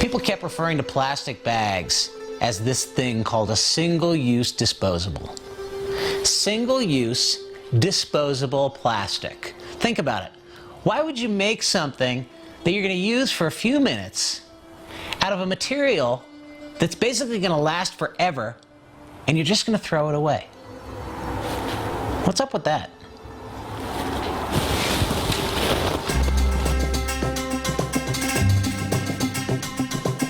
People kept referring to plastic bags as this thing called a single-use disposable. Single-use disposable plastic. Think about it. Why would you make something that you're going to use for a few minutes out of a material that's basically going to last forever, and you're just going to throw it away? What's up with that?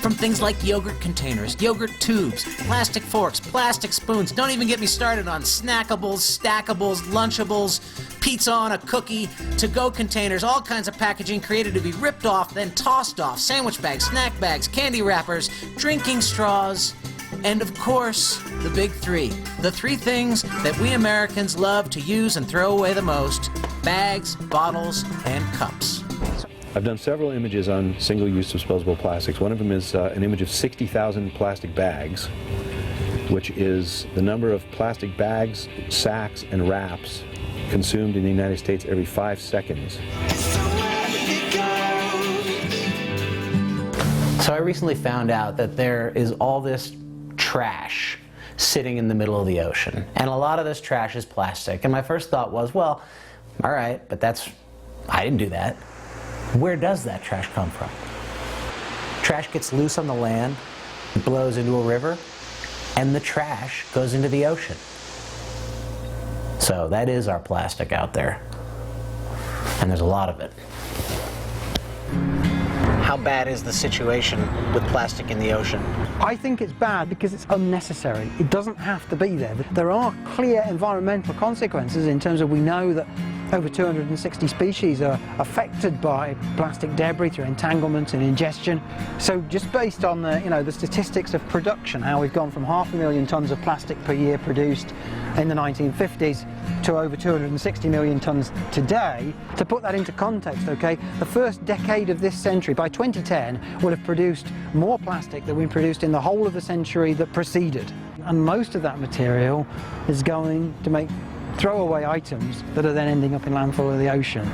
From things like yogurt containers, yogurt tubes, plastic forks, plastic spoons, don't even get me started on snackables, stackables, Lunchables, pizza on a cookie, to-go containers, all kinds of packaging created to be ripped off, then tossed off, sandwich bags, snack bags, candy wrappers, drinking straws, and of course, the big three. The three things that we Americans love to use and throw away the most: bags, bottles, and cups. I've done several images on single-use disposable plastics. One of them is an image of 60,000 plastic bags, which is the number of plastic bags, sacks, and wraps consumed in the United States every 5 seconds. So I recently found out that there is all this trash sitting in the middle of the ocean, and a lot of this trash is plastic. And my first thought was, well, all right, but I didn't do that. Where does that trash come from? Trash gets loose on the land, it blows into a river, and the trash goes into the ocean. So that is our plastic out there, and there's a lot of it. How bad is the situation with plastic in the ocean? I think it's bad because it's unnecessary. It doesn't have to be there. There are clear environmental consequences in terms of, we know that over 260 species are affected by plastic debris through entanglement and ingestion. So just based on the statistics of production, how we've gone from 500,000 tons of plastic per year produced in the 1950s to over 260 million tons today. To put that into context, okay, the first decade of this century, by 2010, will have produced more plastic than we produced in the whole of the century that preceded. And most of that material is going to make throwaway items that are then ending up in landfill or the ocean.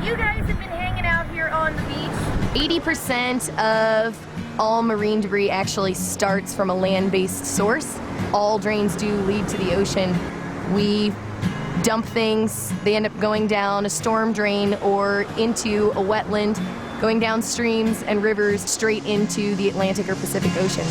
You guys have been hanging out here on the beach. 80% of all marine debris actually starts from a land-based source. All drains do lead to the ocean. We dump things, they end up going down a storm drain or into a wetland, going down streams and rivers straight into the Atlantic or Pacific Ocean.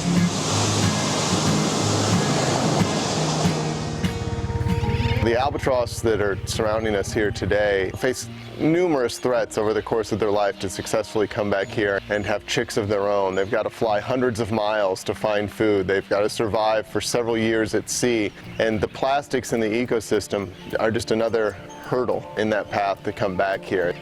The albatross that are surrounding us here today face numerous threats over the course of their life to successfully come back here and have chicks of their own. They've got to fly hundreds of miles to find food. They've got to survive for several years at sea. And the plastics in the ecosystem are just another hurdle in that path to come back here.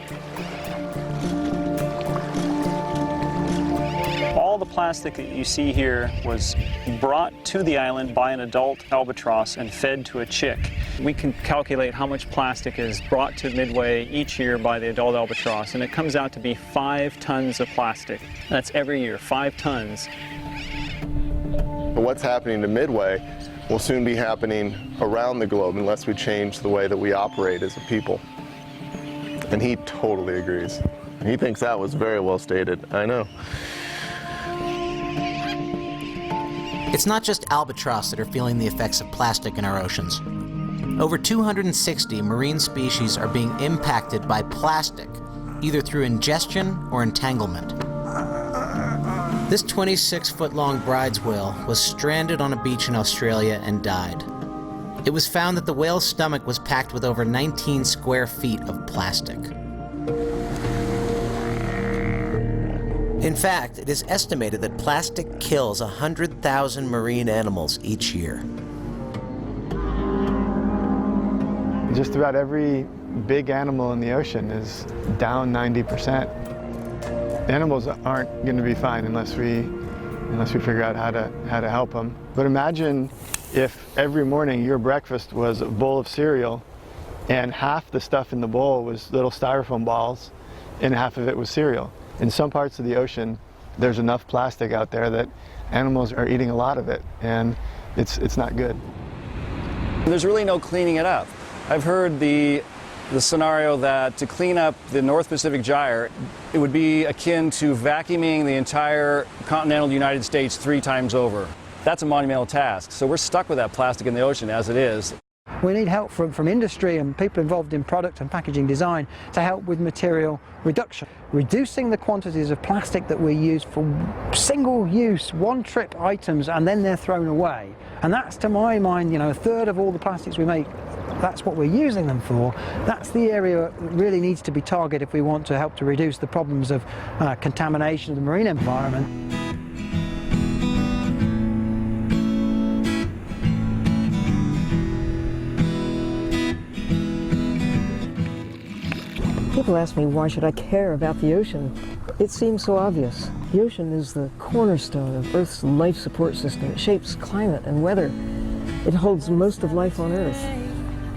All the plastic that you see here was brought to the island by an adult albatross and fed to a chick. We can calculate how much plastic is brought to Midway each year by the adult albatross, and it comes out to be 5 tons of plastic. That's every year, 5 tons. But what's happening to Midway will soon be happening around the globe unless we change the way that we operate as a people. And he totally agrees. He thinks that was very well stated. I know. It's not just albatross that are feeling the effects of plastic in our oceans. Over 260 marine species are being impacted by plastic, either through ingestion or entanglement. This 26-foot-long bride's whale was stranded on a beach in Australia and died. It was found that the whale's stomach was packed with over 19 square feet of plastic. In fact, it is estimated that plastic kills 100,000 marine animals each year. Just about every big animal in the ocean is down 90%. Animals aren't going to be fine unless we figure out how to help them. But imagine if every morning your breakfast was a bowl of cereal and half the stuff in the bowl was little styrofoam balls and half of it was cereal. In some parts of the ocean, there's enough plastic out there that animals are eating a lot of it, and it's not good. There's really no cleaning it up. I've heard the the scenario that to clean up the North Pacific Gyre, it would be akin to vacuuming the entire continental United States 3 times over. That's a monumental task. So we're stuck with that plastic in the ocean as it is. We need help from industry and people involved in product and packaging design to help with material reduction. Reducing the quantities of plastic that we use for single-use, one-trip items, and then they're thrown away. And that's, to my mind, a third of all the plastics we make. That's what we're using them for. That's the area that really needs to be targeted if we want to help to reduce the problems of contamination of the marine environment. People ask me, why should I care about the ocean? It seems so obvious. The ocean is the cornerstone of Earth's life support system. It shapes climate and weather. It holds most of life on Earth.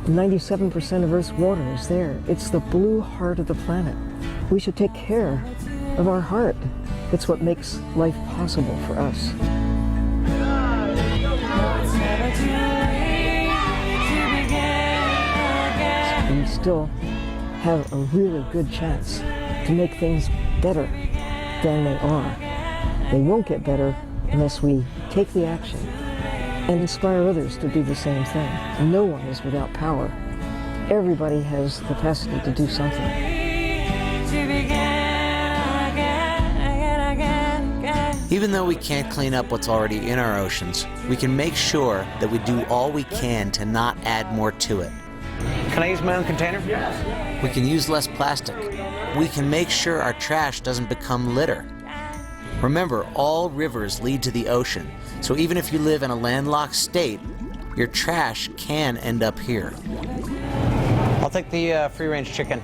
97% of Earth's water is there. It's the blue heart of the planet. We should take care of our heart. It's what makes life possible for us. We still have a really good chance to make things better than they are. They won't get better unless we take the action and inspire others to do the same thing. No one is without power. Everybody has the capacity to do something. Even though we can't clean up what's already in our oceans, we can make sure that we do all we can to not add more to it. Can I use my own container? We can use less plastic. We can make sure our trash doesn't become litter. Remember, all rivers lead to the ocean, so even if you live in a landlocked state, your trash can end up here. I'll take the free-range chicken.